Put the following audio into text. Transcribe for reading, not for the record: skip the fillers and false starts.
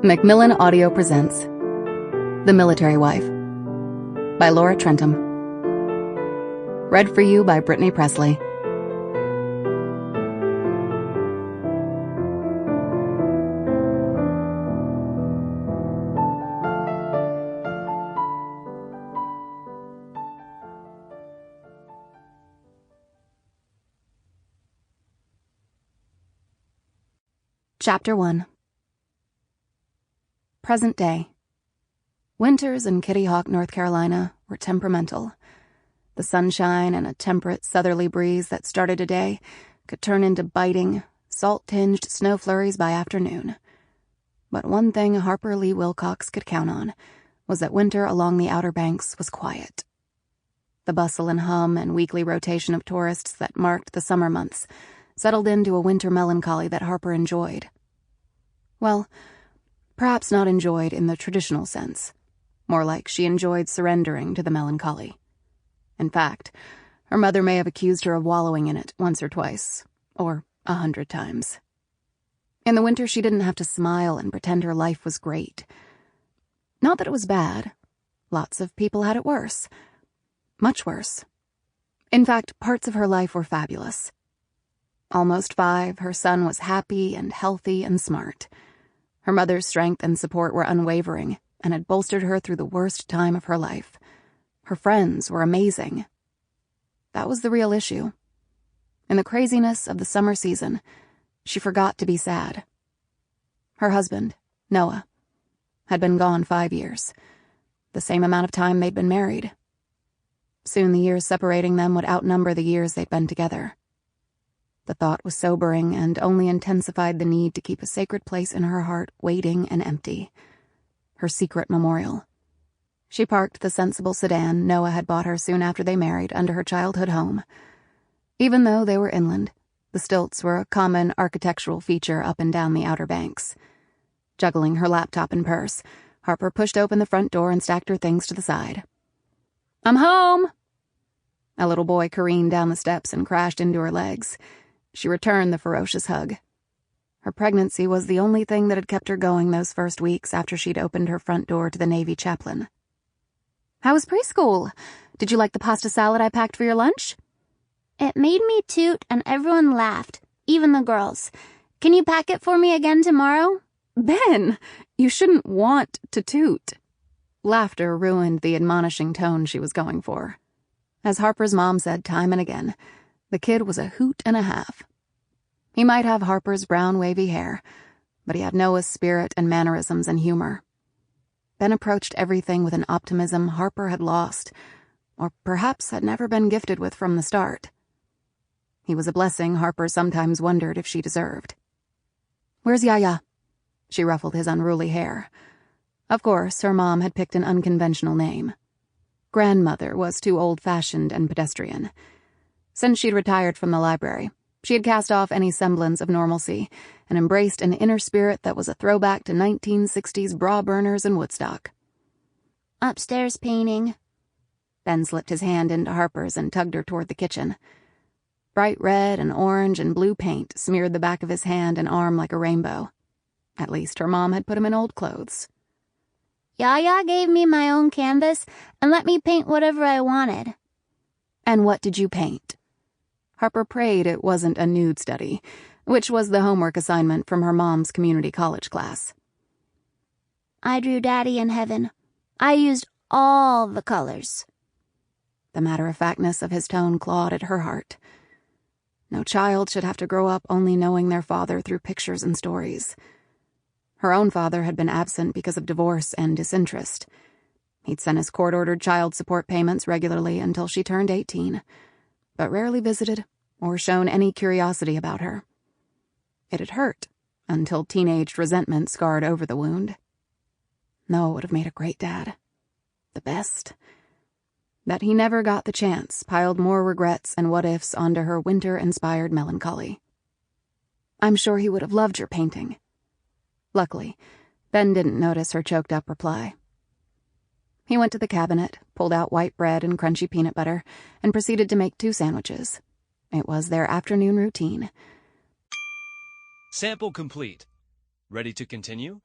Macmillan Audio presents The Military Wife by Laura Trentham. Read for you by Brittany Pressley. Chapter 1. Present day. Winters in Kitty Hawk, North Carolina were temperamental. The sunshine and a temperate southerly breeze that started a day could turn into biting, salt-tinged snow flurries by afternoon. But one thing Harper Lee Wilcox could count on was that winter along the Outer Banks was quiet. The bustle and hum and weekly rotation of tourists that marked the summer months settled into a winter melancholy that Harper enjoyed. Well, perhaps not enjoyed in the traditional sense. More like she enjoyed surrendering to the melancholy. In fact, her mother may have accused her of wallowing in it once or twice, or 100 times. In the winter, she didn't have to smile and pretend her life was great. Not that it was bad. Lots of people had it worse. Much worse. In fact, parts of her life were fabulous. Almost 5, her son was happy and healthy and smart. Her mother's strength and support were unwavering and had bolstered her through the worst time of her life. Her friends were amazing. That was the real issue. In the craziness of the summer season, she forgot to be sad. Her husband, Noah, had been gone 5 years, the same amount of time they'd been married. Soon the years separating them would outnumber the years they'd been together. The thought was sobering and only intensified the need to keep a sacred place in her heart waiting and empty. Her secret memorial. She parked the sensible sedan Noah had bought her soon after they married under her childhood home. Even though they were inland, the stilts were a common architectural feature up and down the Outer Banks. Juggling her laptop and purse, Harper pushed open the front door and stacked her things to the side. "I'm home!" A little boy careened down the steps and crashed into her legs. She returned the ferocious hug. Her pregnancy was the only thing that had kept her going those first weeks after she'd opened her front door to the Navy chaplain. "How was preschool? Did you like the pasta salad I packed for your lunch?" "It made me toot and everyone laughed, even the girls. Can you pack it for me again tomorrow?" "Ben, you shouldn't want to toot." Laughter ruined the admonishing tone she was going for. As Harper's mom said time and again, the kid was a hoot and a half. He might have Harper's brown wavy hair, but he had Noah's spirit and mannerisms and humor. Ben approached everything with an optimism Harper had lost, or perhaps had never been gifted with from the start. He was a blessing Harper sometimes wondered if she deserved. "Where's Yaya?" She ruffled his unruly hair. Of course, her mom had picked an unconventional name. Grandmother was too old-fashioned and pedestrian. Since she'd retired from the library, she had cast off any semblance of normalcy and embraced an inner spirit that was a throwback to 1960s bra burners and Woodstock. "Upstairs painting." Ben slipped his hand into Harper's and tugged her toward the kitchen. Bright red and orange and blue paint smeared the back of his hand and arm like a rainbow. At least her mom had put him in old clothes. Yaya gave me my own canvas and let me paint whatever I wanted. "And what did you paint?" Harper prayed it wasn't a nude study, which was the homework assignment from her mom's community college class. "I drew Daddy in heaven. I used all the colors." The matter-of-factness of his tone clawed at her heart. No child should have to grow up only knowing their father through pictures and stories. Her own father had been absent because of divorce and disinterest. He'd sent his court-ordered child support payments regularly until she turned 18, but rarely visited or shown any curiosity about her. It had hurt until teenaged resentment scarred over the wound. Noah would have made a great dad. The best. That he never got the chance piled more regrets and what-ifs onto her winter-inspired melancholy. "I'm sure he would have loved your painting." Luckily, Ben didn't notice her choked-up reply. He went to the cabinet, pulled out white bread and crunchy peanut butter, and proceeded to make 2 sandwiches. It was their afternoon routine. Sample complete. Ready to continue?